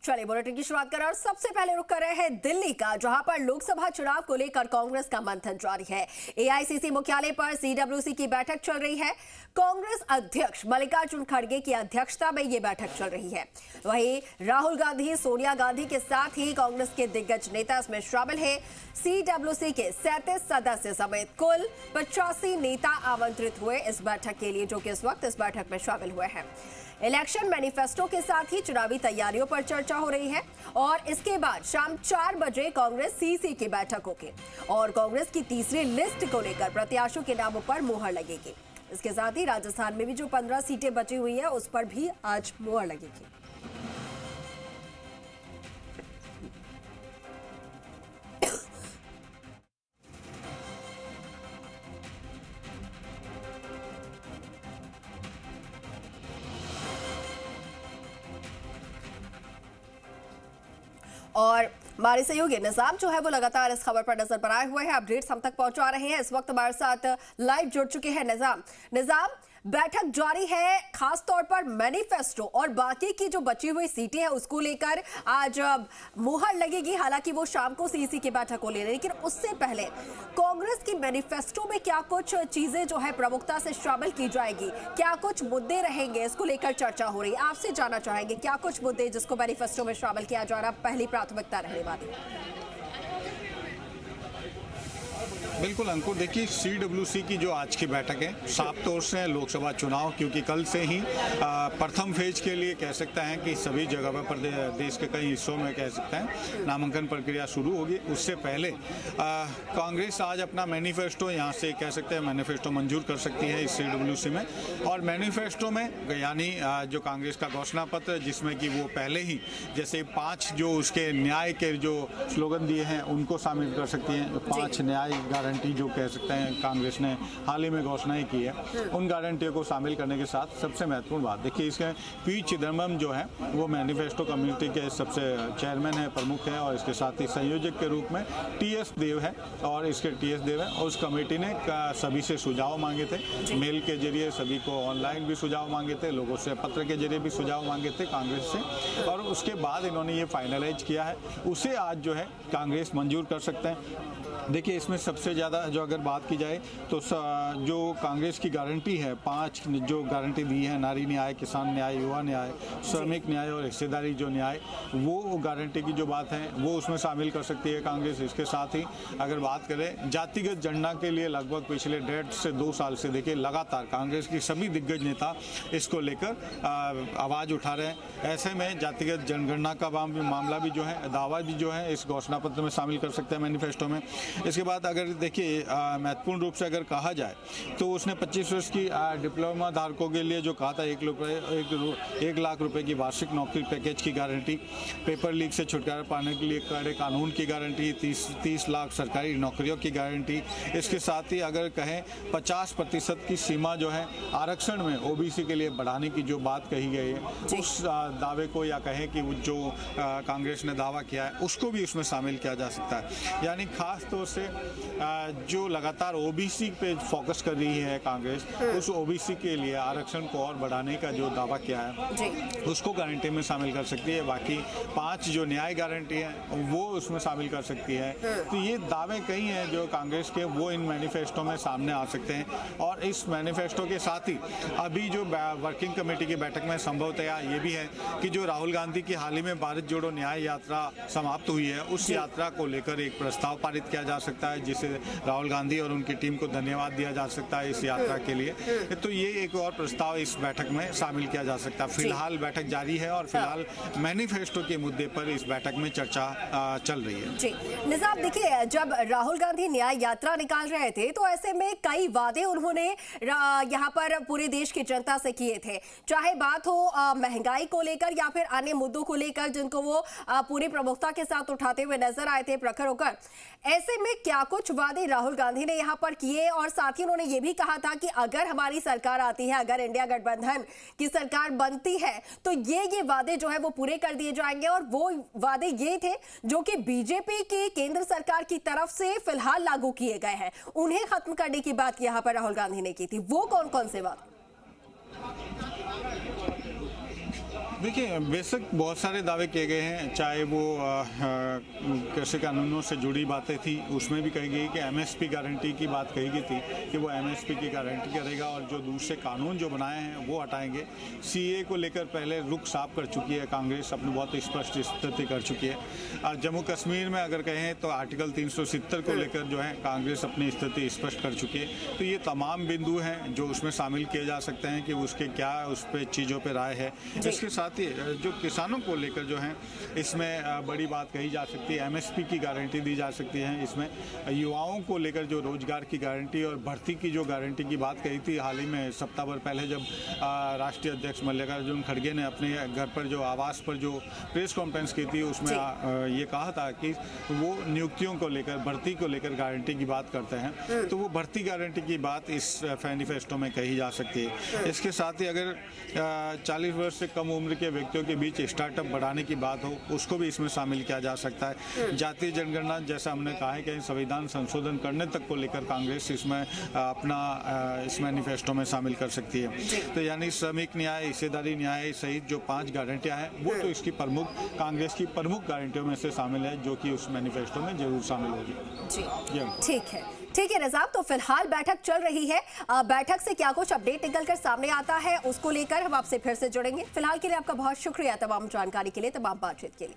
चलिए बुलेटिन की शुरुआत करें और सबसे पहले रुक कर रहे हैं दिल्ली का, जहां पर लोकसभा चुनाव को लेकर कांग्रेस का मंथन जारी है। एआईसीसी मुख्यालय पर सीडब्ल्यूसी की बैठक चल रही है। कांग्रेस अध्यक्ष मल्लिकार्जुन खड़गे की अध्यक्षता में यह बैठक चल रही है। वहीं राहुल गांधी, सोनिया गांधी के साथ ही कांग्रेस के दिग्गज नेता इसमें शामिल है। सीडब्ल्यूसी के 37 सदस्य समेत कुल 85 नेता आमंत्रित हुए इस बैठक के लिए, जो कि इस वक्त इस बैठक में शामिल हुए हैं। इलेक्शन मैनिफेस्टो के साथ ही चुनावी तैयारियों पर चर्चा हो रही है और इसके बाद शाम 4 बजे कांग्रेस सीसी की बैठक होगी और कांग्रेस की तीसरी लिस्ट को लेकर प्रत्याशियों के नामों पर मुहर लगेगी। इसके साथ ही राजस्थान में भी जो 15 सीटें बची हुई है उस पर भी आज मुहर लगेगी। और हमारे सहयोगी निजाम जो है वो लगातार इस खबर पर नजर बनाए हुए हैं, अपडेट्स हम तक पहुंचा रहे हैं। इस वक्त हमारे साथ लाइव जुड़ चुके हैं निजाम, बैठक जारी है, खास तौर पर मैनिफेस्टो और बाकी की जो बची हुई सीटें हैं उसको लेकर आज मुहर लगेगी। हालांकि वो शाम को सीसी की बैठक को ले रहे, लेकिन उससे पहले कांग्रेस की मैनिफेस्टो में क्या कुछ चीजें जो है प्रमुखता से शामिल की जाएगी, क्या कुछ मुद्दे रहेंगे, इसको लेकर चर्चा हो रही है। आपसे जानना चाहेंगे क्या कुछ मुद्दे जिसको मैनिफेस्टो में शामिल किया जा रहा पहली प्राथमिकता रहने वाली। बिल्कुल अंकुर, देखिए सीडब्ल्यूसी की जो आज की बैठक है साफ तौर से लोकसभा चुनाव, क्योंकि कल से ही प्रथम फेज के लिए कह सकते हैं कि सभी जगह पर देश के कई हिस्सों में कह सकते हैं नामांकन प्रक्रिया शुरू होगी। उससे पहले कांग्रेस आज अपना मैनिफेस्टो यहाँ से कह सकते हैं मैनिफेस्टो मंजूर कर सकती है इस सीडब्ल्यूसी में। और मैनिफेस्टो में यानी जो कांग्रेस का घोषणा पत्र, जिसमें कि वो पहले ही जैसे 5 जो उसके न्याय के जो स्लोगन दिए हैं उनको शामिल कर सकती हैं। 5 न्याय गारंटी जो कह सकते हैं कांग्रेस ने हाल ही में घोषणाएं की है, उन गारंटियों को शामिल करने के साथ सबसे महत्वपूर्ण बात देखिए, इसके पी चिदम्बरम जो है वो मैनिफेस्टो कम्युनिटी के सबसे चेयरमैन है, प्रमुख है, और इसके साथ ही संयोजक के रूप में टीएस देव है। और इसके टीएस देव है और उस कमेटी ने सभी से सुझाव मांगे थे, मेल के जरिए सभी को ऑनलाइन भी सुझाव मांगे थे, लोगों से पत्र के जरिए भी सुझाव मांगे थे कांग्रेस से, और उसके बाद इन्होंने ये फाइनलाइज किया है। उसे आज जो है कांग्रेस मंजूर कर सकते हैं। देखिए इसमें सबसे ज़्यादा जो अगर बात की जाए तो जो कांग्रेस की गारंटी है, 5 जो गारंटी दी है, नारी न्याय, किसान न्याय, युवा न्याय, श्रमिक न्याय और हिस्सेदारी जो न्याय, वो गारंटी की जो बात है वो उसमें शामिल कर सकती है कांग्रेस। इसके साथ ही अगर बात करें जातिगत जनगणना के लिए लगभग पिछले 1.5 से 2 साल से देखिए लगातार कांग्रेस की सभी दिग्गज नेता इसको लेकर आवाज़ उठा रहे हैं। ऐसे में जातिगत जनगणना का मामला भी जो है, दावा भी जो है इस घोषणा पत्र में शामिल कर सकते हैं मैनिफेस्टो में। इसके बाद अगर देखिए महत्वपूर्ण रूप से अगर कहा जाए तो उसने 25 वर्ष की डिप्लोमा धारकों के लिए जो कहा था 1 लाख रुपए की वार्षिक नौकरी पैकेज की गारंटी, पेपर लीक से छुटकारा पाने के लिए कड़े कानून की गारंटी, 30 लाख सरकारी नौकरियों की गारंटी। इसके साथ ही अगर कहें 50% की सीमा जो है आरक्षण में ओबीसी के लिए बढ़ाने की जो बात कही गई है, उस दावे को या कहें कि जो कांग्रेस ने दावा किया है उसको भी उसमें शामिल किया जा सकता है। यानी खास तौर से जो लगातार ओबीसी पे फोकस कर रही है कांग्रेस, उस ओबीसी के लिए आरक्षण को और बढ़ाने का जो दावा किया है उसको गारंटी में शामिल कर सकती है। बाकी 5 जो न्याय गारंटी है वो उसमें शामिल कर सकती है। तो ये दावे कई हैं जो कांग्रेस के, वो इन मैनिफेस्टो में सामने आ सकते हैं। और इस मैनिफेस्टो के साथ ही अभी जो वर्किंग कमेटी की बैठक में संभवतया ये भी है कि जो राहुल गांधी की हाल ही में भारत जोड़ो न्याय यात्रा समाप्त हुई है, उस यात्रा को लेकर एक प्रस्ताव पारित किया जा सकता है, जिसे राहुल गांधी और उनकी टीम को धन्यवाद दिया जा सकता है इस यात्रा के लिए। तो ये एक और प्रस्ताव इस बैठक में शामिल किया जा सकता है। फिलहाल बैठक जारी है और फिलहाल मैनिफेस्टो के मुद्दे पर इस बैठक में चर्चा चल रही है। जी निजाम, देखिए जब राहुल गांधी न्याय यात्रा निकाल रहे थे तो ऐसे में कई वादे उन्होंने यहाँ पर पूरे देश की जनता से किए थे, चाहे बात हो महंगाई को लेकर या फिर अन्य मुद्दों को लेकर, जिनको वो पूरी प्रमुखता के साथ उठाते हुए नजर आए थे प्रखर होकर। ऐसे में क्या कुछ वादे राहुल गांधी ने यहां पर किए, और साथ ही उन्होंने ये भी कहा था कि अगर हमारी सरकार आती है, अगर इंडिया गठबंधन की सरकार बनती है तो ये वादे जो है वो पूरे कर दिए जाएंगे। और वो वादे ये थे जो कि बीजेपी की केंद्र सरकार की तरफ से फिलहाल लागू किए गए हैं, उन्हें खत्म करने की बात यहां पर राहुल गांधी ने की थी। वो कौन कौन से वादे? देखिए, बेशक बहुत सारे दावे किए गए हैं, चाहे वो कृषि कानूनों से जुड़ी बातें थी, उसमें भी कही गई कि एमएसपी गारंटी की बात कही गई थी कि वो एमएसपी की गारंटी करेगा और जो दूसरे कानून जो बनाए हैं वो हटाएंगे। सीए को लेकर पहले रुख साफ कर चुकी है कांग्रेस, अपनी बहुत स्पष्ट स्थिति कर चुकी है। और जम्मू कश्मीर में अगर कहें तो आर्टिकल 370 को लेकर जो है कांग्रेस अपनी स्थिति स्पष्ट कर चुकी है। तो ये तमाम बिंदु हैं जो उसमें शामिल किए जा सकते हैं कि उसके क्या उस पर चीज़ों पर राय है। इसके साथ ही जो किसानों को लेकर जो है इसमें बड़ी बात कही जा सकती है, एमएसपी की गारंटी दी जा सकती है। इसमें युवाओं को लेकर जो रोजगार की गारंटी और भर्ती की जो गारंटी की बात कही थी, हाल ही में सप्ताह भर पहले जब राष्ट्रीय अध्यक्ष मल्लिकार्जुन खड़गे ने अपने घर पर जो आवास पर जो प्रेस कॉन्फ्रेंस की थी उसमें ये कहा था कि वो नियुक्तियों को लेकर, भर्ती को लेकर गारंटी की बात करते हैं। तो वो भर्ती गारंटी की बात इस मैनिफेस्टो में कही जा सकती है। इसके साथ ही अगर 40 वर्ष से कम उम्र के व्यक्तियों के बीच स्टार्टअप बढ़ाने की बात हो, उसको भी इसमें शामिल किया जा सकता है। जातीय जनगणना, जैसा हमने कहा है कि संविधान संशोधन करने तक को लेकर कांग्रेस इसमें अपना इस मैनिफेस्टो में शामिल कर सकती है। तो यानी श्रमिक न्याय, हिस्सेदारी न्याय सहित जो 5 गारंटियां हैं वो तो इसकी प्रमुख, कांग्रेस की प्रमुख गारंटियों में से शामिल है, जो कि उस मैनिफेस्टो में जरूर शामिल होगी। जी ठीक है रज़ाक, तो फिलहाल बैठक चल रही है। बैठक से क्या कुछ अपडेट निकलकर सामने आता है उसको लेकर हम आपसे फिर से जुड़ेंगे। फिलहाल के लिए आपका बहुत शुक्रिया तमाम जानकारी के लिए, तमाम बातचीत के लिए।